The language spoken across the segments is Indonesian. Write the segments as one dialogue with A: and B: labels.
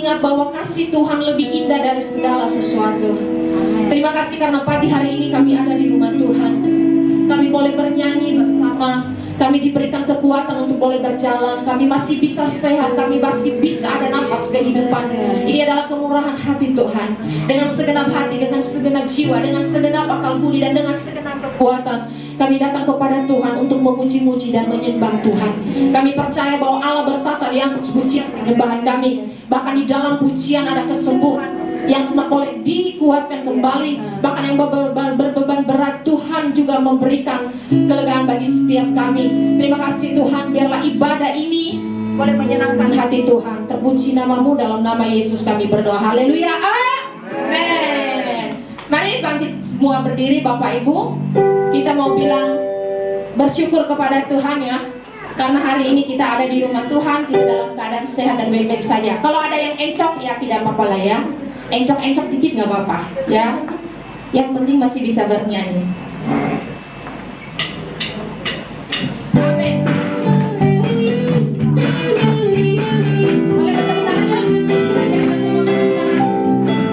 A: ingat bahwa kasih Tuhan lebih indah dari segala sesuatu. Terima kasih karena pagi hari ini kami ada di rumah Tuhan. Kami boleh bernyanyi bersama. Kami diberikan kekuatan untuk boleh berjalan. Kami masih bisa sehat. Kami masih bisa ada nafas kehidupan. Ini adalah kemurahan hati Tuhan. Dengan segenap hati, dengan segenap jiwa, dengan segenap akal budi, dan dengan segenap kekuatan, kami datang kepada Tuhan untuk memuji-muji dan menyembah Tuhan. Kami percaya bahwa Allah bertata di atas pujian penyembahan kami. Bahkan di dalam pujian ada kesembuhan yang boleh dikuatkan kembali. Bahkan yang berbeban berat, Tuhan juga memberikan kelegaan bagi setiap kami. Terima kasih Tuhan, biarlah ibadah ini boleh menyenangkan hati Tuhan. Terpuji namamu, dalam nama Yesus kami berdoa. Haleluya, amin. Mari bangkit semua berdiri Bapak Ibu. Kita mau bilang bersyukur kepada Tuhan ya, karena hari ini kita ada di rumah Tuhan. Kita dalam keadaan sehat dan baik-baik saja. Kalau ada yang encok ya tidak apa-apa lah ya. Encok-encok dikit nggak apa-apa ya. Yang penting masih bisa bernyanyi. Amin. Boleh bertepuk tangan ya? Saja kita semua bertepuk tangan.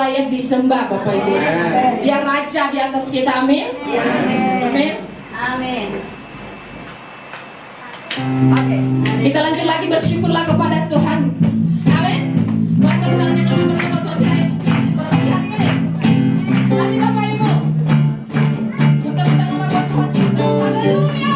A: layak disembah Bapak Ibu. Dia raja di atas kita, amin. Amin.
B: Amin.
A: Oke, kita lanjut lagi, bersyukurlah kepada Tuhan. Amin. Buat tepuk tangan yang lama berikan Tuhan kita Yesus Kristus berkati. Lagi Bapak Ibu. Buat tepuk tangan lama buat Tuhan kita. Haleluya.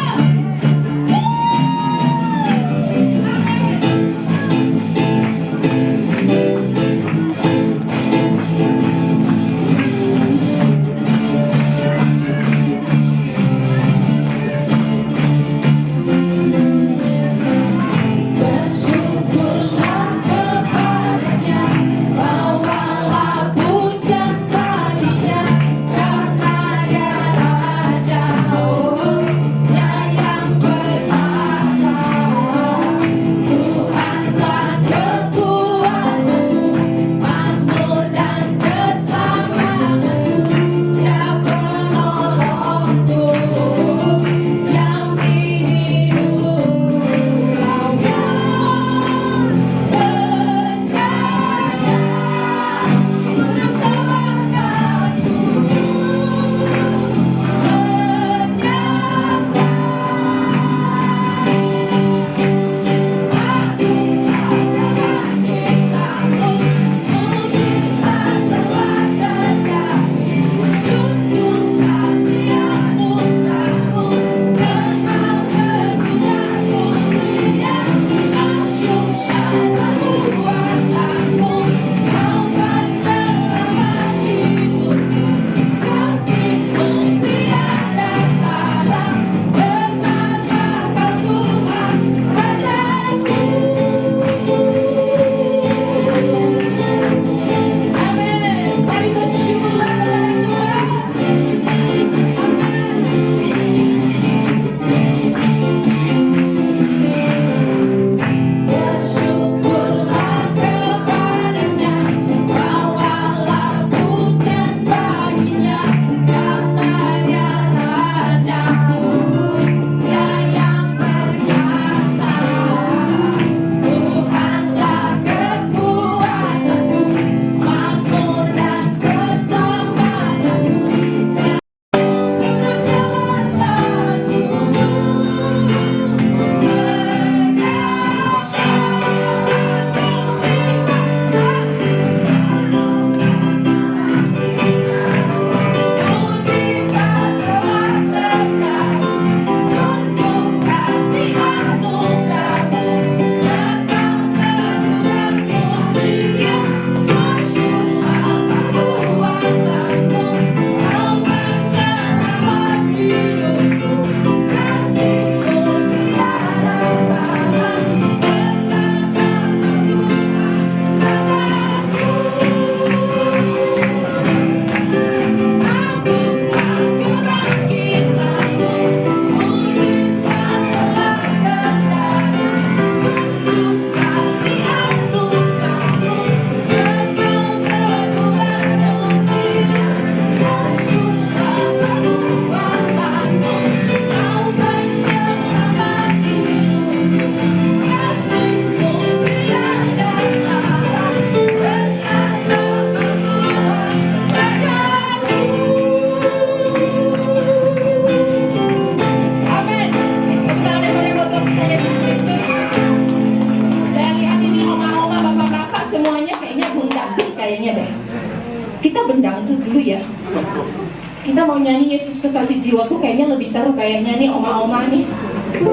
A: Kita mau nyanyi Yesus Kekasih Jiwaku, kayaknya lebih seru kayaknya nih oma-oma nih.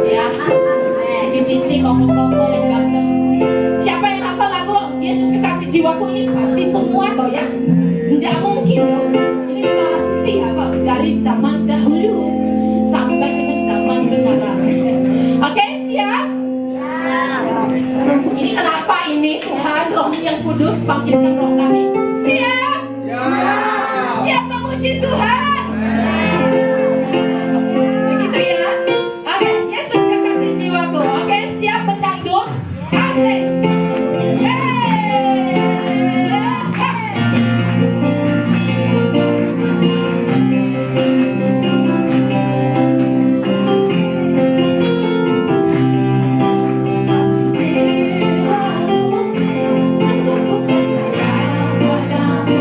A: Ya, cici-cici, koko-koko yang ganteng. Siapa yang hafal lagu Yesus Kekasih Jiwaku ini? Pasti semua toh ya. Nggak mungkin loh. Ini pasti hafal dari zaman dahulu sampai dengan zaman sekarang. Oke, siap? Ini kenapa ini Tuhan Roh yang Kudus bangkitkan roh kami? Siap? Siap memuji Tuhan. Begitu ya. Oke, Yesus Kekasih Jiwaku. Oke, siap mendangdut? Asik. Sungguh ku percaya padamu.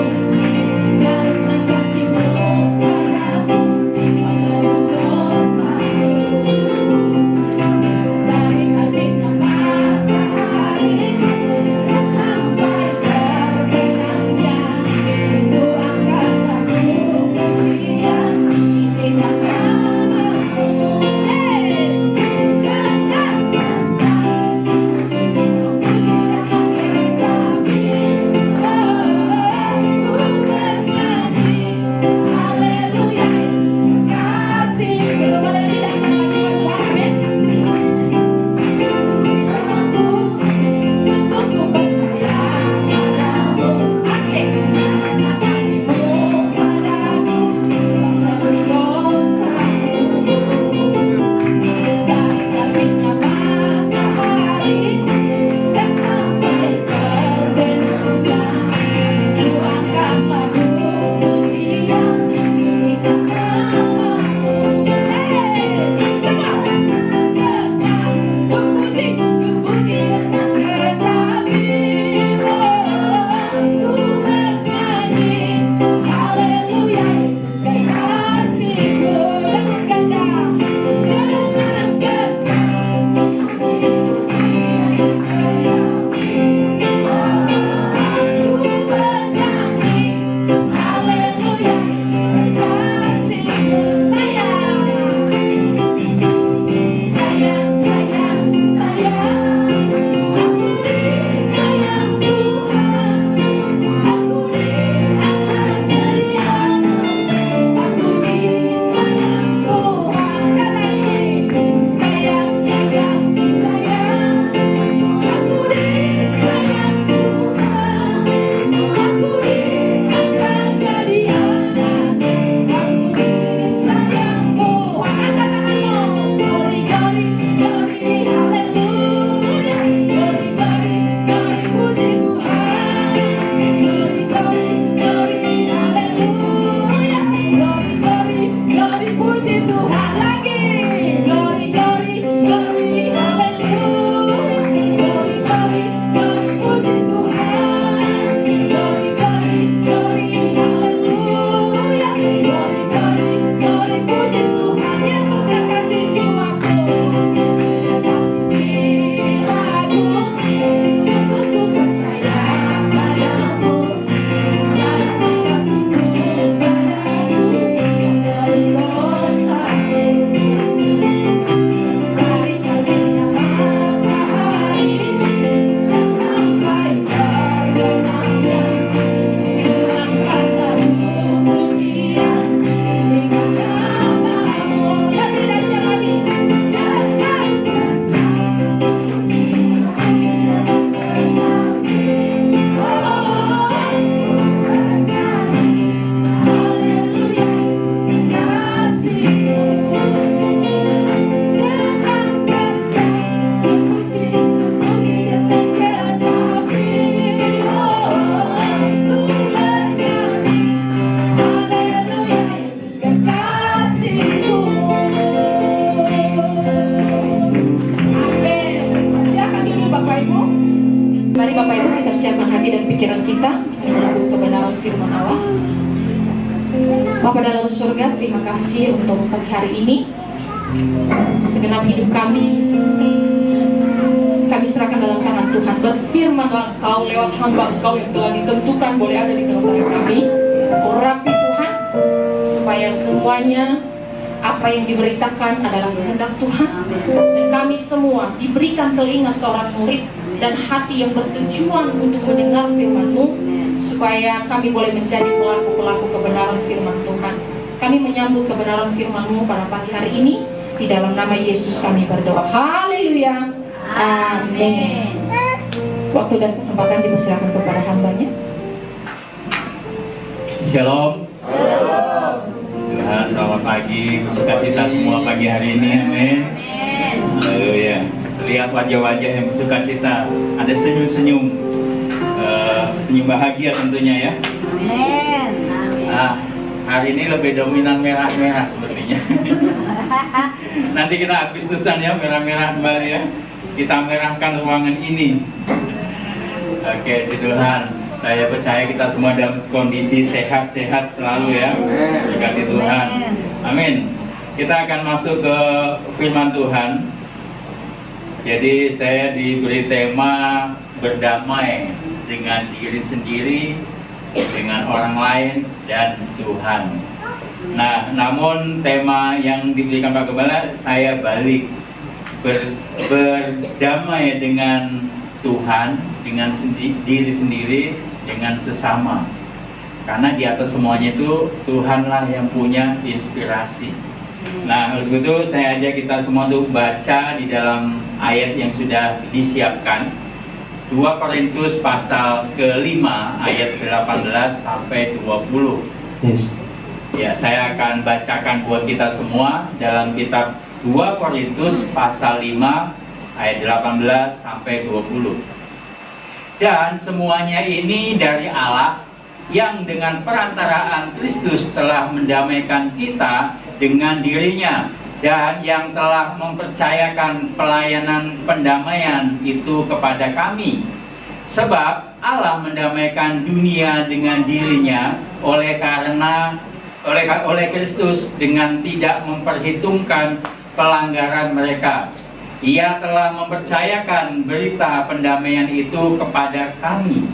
A: Tuhan lagi. Glory, glory, glory, haleluya. Glory, glory, glory, puji Tuhan. Glory, glory, glory, haleluya. Glory, glory, glory, puji Tuhan. Yesus yang kasih jiwaku, Yesus yang kasih jiwaku. Sungguh ku percaya padamu, karena kasihmu padaku yang terus bersama. Dari terbitnya matahari dan sampai terbenamnya, ku angkat lagu pujian dengan namamu. Lebih dahsyat lagi. Haleluya, Yesus kekasihku. Dengan kata puji, puji dengan kecapi. Ku bernyanyi. Haleluya, Yesus kekasihku. Amin. Silakan duduk Bapak Ibu. Mari Bapak Ibu kita siapkan hati dan pikiran kita menunggu kebenaran firman Allah. Bapa dalam surga, terima kasih untuk pagi hari ini. Segenap hidup kami serahkan dalam tangan Tuhan. Berfirmanlah Engkau lewat hamba Engkau yang telah ditentukan boleh ada di tengah-tengah kami. Urapi Tuhan, supaya semuanya apa yang diberitakan adalah kehendak Tuhan. Dan kami semua diberikan telinga seorang murid dan hati yang bertujuan untuk mendengar firman-Mu, supaya kami boleh menjadi pelaku-pelaku kebenaran firman Tuhan. Kami menyambut kebenaran firman-Mu pada pagi hari ini. Di dalam nama Yesus kami berdoa. Haleluya. Amin. Waktu dan kesempatan dipersilakan kepada hambanya.
B: Shalom. Tuhan, selamat pagi. Bersukacita semua pagi hari ini. Amin. Haleluya. Lihat wajah-wajah yang bersukacita. Ada senyum-senyum, senyum bahagia tentunya ya.
C: Amin.
B: Nah, hari ini lebih dominan merah-merah sepertinya. Nanti kita Agustusan ya, merah-merah kembali ya. Kita merahkan ruangan ini. Oke, puji Tuhan. Saya percaya kita semua dalam kondisi sehat-sehat selalu ya. Berkati Tuhan. Amin. Kita akan masuk ke firman Tuhan. Jadi saya diberi tema berdamai dengan diri sendiri, dengan orang lain, dan Tuhan. Nah, namun tema yang diberikan Pak Gembala, saya balik. Berdamai dengan Tuhan, dengan diri sendiri, dengan sesama. Karena di atas semuanya itu Tuhanlah yang punya inspirasi. Nah, oleh sebab itu saya ajak kita semua untuk baca di dalam ayat yang sudah disiapkan. 2 Korintus pasal ke-5 ayat 18 sampai 20.
D: Yes.
B: Ya, saya akan bacakan buat kita semua dalam kitab 2 Korintus pasal 5 ayat 18 sampai 20. Dan semuanya ini dari Allah yang dengan perantaraan Kristus telah mendamaikan kita dengan dirinya, dan yang telah mempercayakan pelayanan pendamaian itu kepada kami. Sebab Allah mendamaikan dunia dengan dirinya oleh Kristus dengan tidak memperhitungkan pelanggaran mereka. Ia telah mempercayakan berita pendamaian itu kepada kami.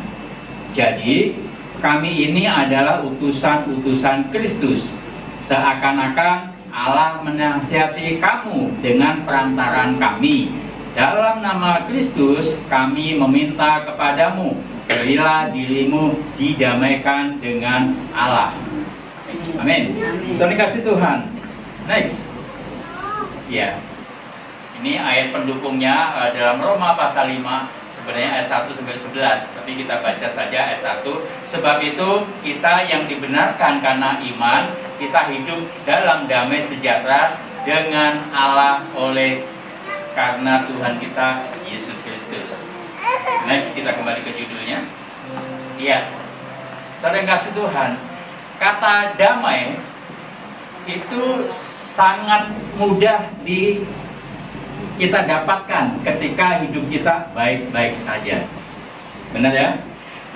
B: Jadi kami ini adalah utusan-utusan Kristus. Seakan-akan Allah menasihati kamu dengan perantaran kami. Dalam nama Kristus kami meminta kepadamu, berilah dirimu didamaikan dengan Allah. Amin. Saling kasih Tuhan. Next. Ya. Ini ayat pendukungnya dalam Roma pasal 5, sebenarnya ayat 1 sampai 11, tapi kita baca saja ayat 1. Sebab itu kita yang dibenarkan karena iman, kita hidup dalam damai sejahtera dengan Allah oleh karena Tuhan kita Yesus Kristus. Next, kita kembali ke judulnya. Iya. Saudara kasih Tuhan, kata damai itu sangat mudah kita dapatkan ketika hidup kita baik-baik saja. Benar ya?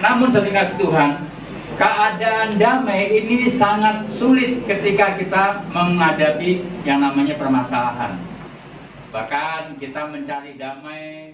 B: Namun saudara Tuhan, keadaan damai ini sangat sulit ketika kita menghadapi yang namanya permasalahan. Bahkan kita mencari damai